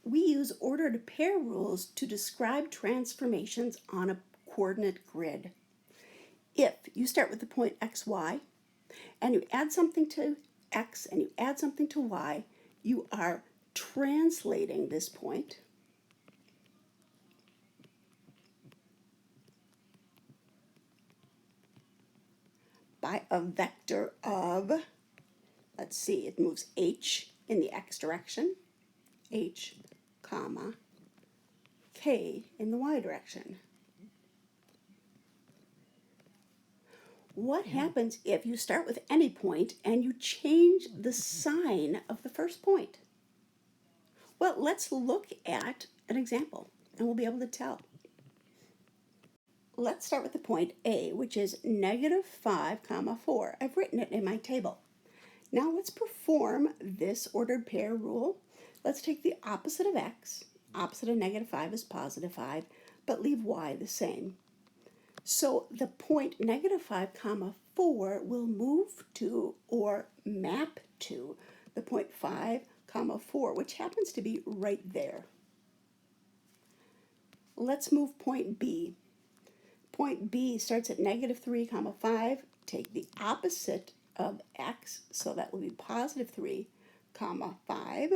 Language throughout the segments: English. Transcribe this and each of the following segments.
we use ordered pair rules to describe transformations on a coordinate grid. If you start with the point xy and you add something to x and you add something to y, you are translating this point by a vector of, let's see, it moves h in the x direction, h, comma, k in the y direction. What happens if you start with any point and you change the sign of the first point? Well, let's look at an example and we'll be able to tell. Let's start with the point A, which is -5, 4. I've written it in my table. Now let's perform this ordered pair rule. Let's take the opposite of x. Opposite of -5 is +5, but leave y the same. So the point -5, 4 will move to or map to the point 5, 4, which happens to be right there. Let's move point B. Point B starts at -3, 5. Take the opposite of x, so that will be +3, 5.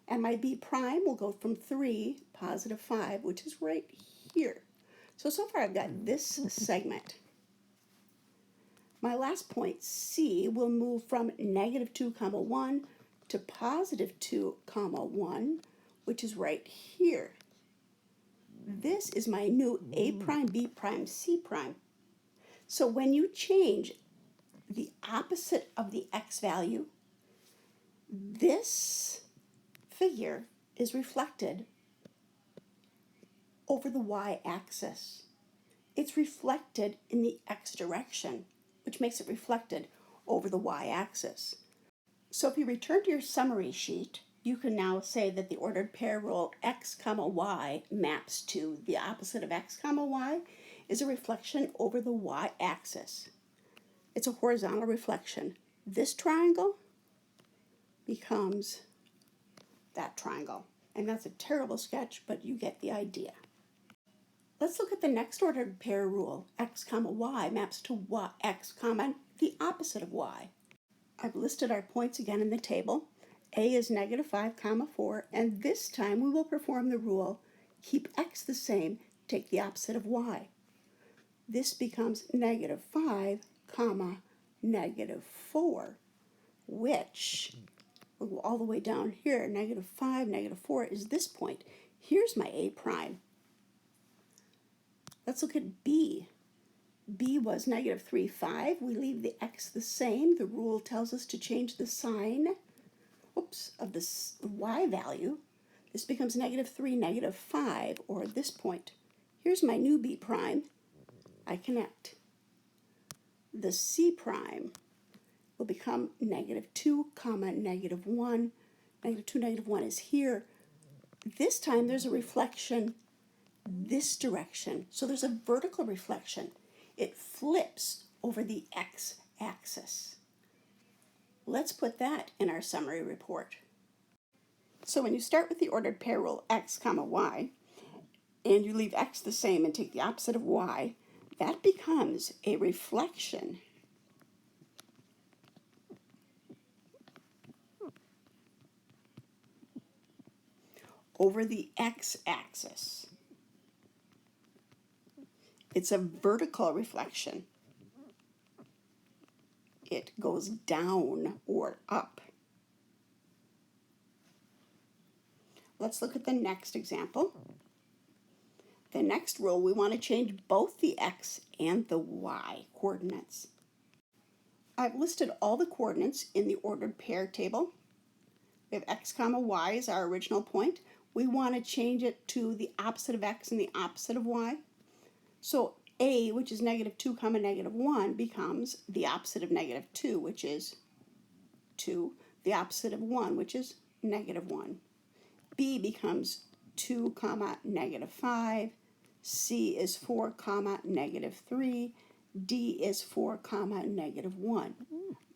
And my B prime will go from 3, +5, which is right here. So far I've got this segment. My last point, C, will move from -2, 1 to +2, 1, which is right here. This is my new A prime, B prime, C prime. So when you change the opposite of the x value, this figure is reflected over the y-axis. It's reflected in the x direction, which makes it reflected over the y-axis. So if you return to your summary sheet, you can now say that the ordered pair rule x, y maps to the opposite of x, y is a reflection over the y-axis. It's a horizontal reflection. This triangle becomes that triangle. And that's a terrible sketch, but you get the idea. Let's look at the next ordered pair rule. X, y maps to y, x, the opposite of y. I've listed our points again in the table. A is -5, 4, and this time we will perform the rule, keep x the same, take the opposite of y. This becomes -5, -4, which, we'll go all the way down here, -5, -4 is this point. Here's my A prime. Let's look at B. B was -3, 5. We leave the x the same. The rule tells us to change the sign of the y value. This becomes -3, -5, or at this point. Here's my new B prime. I connect. The C prime will become -2, -1. -2, -1 is here. This time there's a reflection this direction. So there's a vertical reflection. It flips over the x-axis. Let's put that in our summary report. So when you start with the ordered pair rule x, y, and you leave x the same and take the opposite of y, that becomes a reflection over the x-axis. It's a vertical reflection. It goes down or up. Let's look at the next example. The next rule, we want to change both the x and the y coordinates. I've listed all the coordinates in the ordered pair table. We have x, y is our original point. We want to change it to the opposite of x and the opposite of y. So A, which is -2, -1, becomes the opposite of -2, which is 2, the opposite of 1, which is -1. B becomes 2, -5. C is 4, -3. D is 4, -1.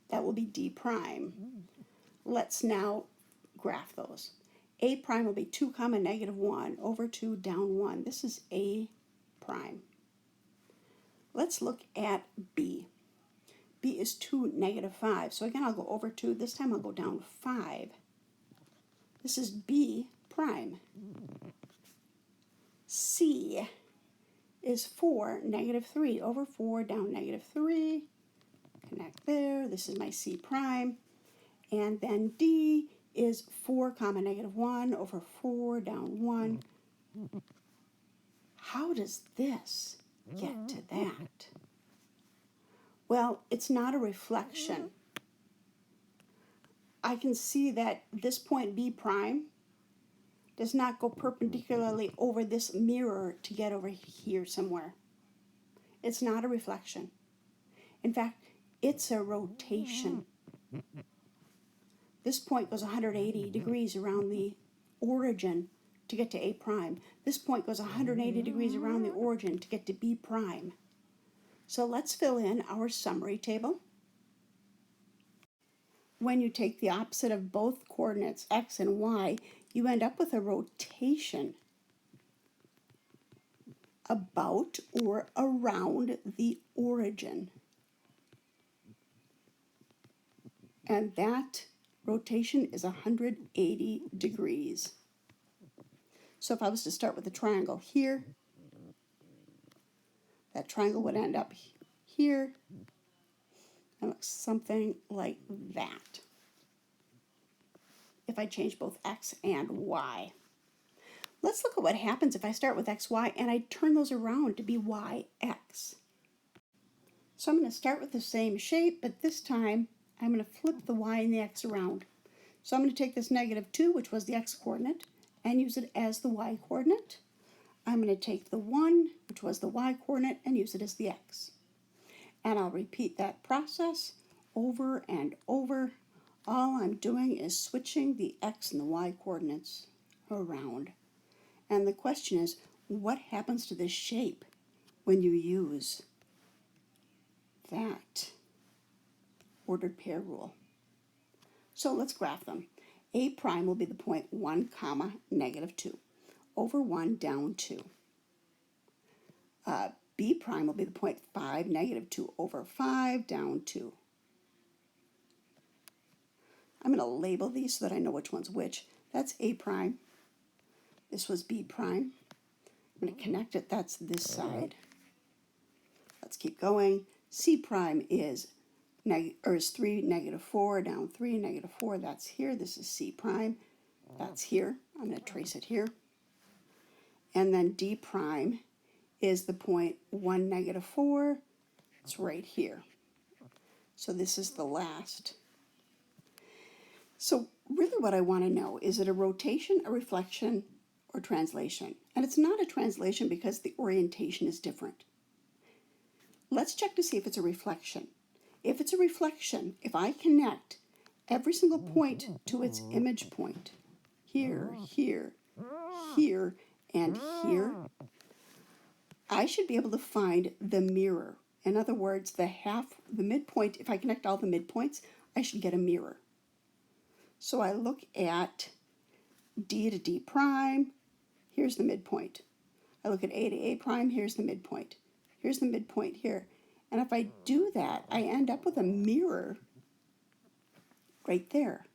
That will be D prime. Let's now graph those. A prime will be 2 comma negative 1 over 2 down 1. This is A prime. Let's look at B. B is 2 negative 5. So again, I'll go over 2. This time I'll go down 5. This is B prime. C is 4 negative 3 over 4 down negative 3. Connect there. This is my C prime. And then D is 4 comma negative 1 over 4 down 1. How does this get to that? Well, it's not a reflection. I can see that this point B prime does not go perpendicularly over this mirror to get over here somewhere. It's not a reflection. In fact, it's a rotation. This point goes 180 degrees around the origin to get to A prime. This point goes 180 degrees around the origin to get to B prime. So let's fill in our summary table. When you take the opposite of both coordinates, x and y, you end up with a rotation about or around the origin. And that rotation is 180 degrees. So if I was to start with a triangle here, that triangle would end up here and look something like that if I change both x and y. Let's look at what happens if I start with x, y, and I turn those around to be y, x. So I'm going to start with the same shape, but this time I'm going to flip the y and the x around. So I'm going to take this negative 2, which was the x-coordinate, and use it as the y-coordinate. I'm going to take the 1, which was the y-coordinate, and use it as the x. And I'll repeat that process over and over. All I'm doing is switching the x and the y-coordinates around. And the question is, what happens to this shape when you use that ordered pair rule? So let's graph them. A prime will be the point 1 comma negative 2 over 1 down 2. B prime will be the point 5 negative 2 over 5 down 2. I'm going to label these so that I know which one's which. That's A prime. This was B prime. I'm going to connect it. That's this side. Let's keep going. C prime is 3 negative 4 down 3 negative 4. That's here. This is C prime. That's here. I'm going to trace it here. And then D prime is the point 1 negative 4. It's right here. So this is the last. So really what I want to know, is it a rotation, a reflection, or translation? And it's not a translation because the orientation is different. Let's check to see if it's a reflection. If it's a reflection, if I connect every single point to its image point, here, here, here, and here, I should be able to find the mirror. In other words, the midpoint, if I connect all the midpoints, I should get a mirror. So I look at D to D prime, here's the midpoint. I look at A to A prime, here's the midpoint. Here's the midpoint here. And if I do that, I end up with a mirror right there.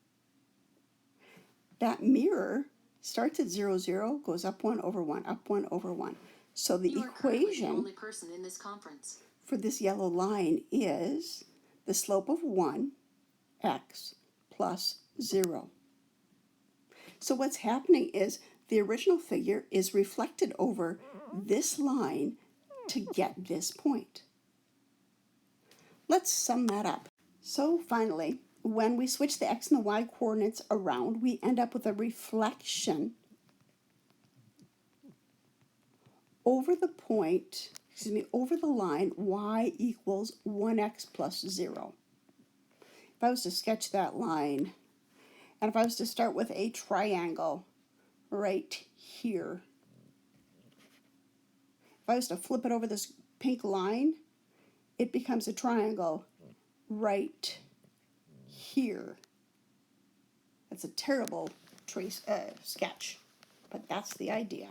That mirror starts at 0, 0, goes up 1 over 1, up 1 over 1. So the equation the only person in this conference. For this yellow line is the slope of 1, x, plus 0. So what's happening is the original figure is reflected over this line to get this point. Let's sum that up. So finally, when we switch the x and the y coordinates around, we end up with a reflection over the point, over the line y equals 1x plus 0. If I was to sketch that line, and if I was to start with a triangle right here, if I was to flip it over this pink line, it becomes a triangle right here. That's a terrible trace sketch, but that's the idea.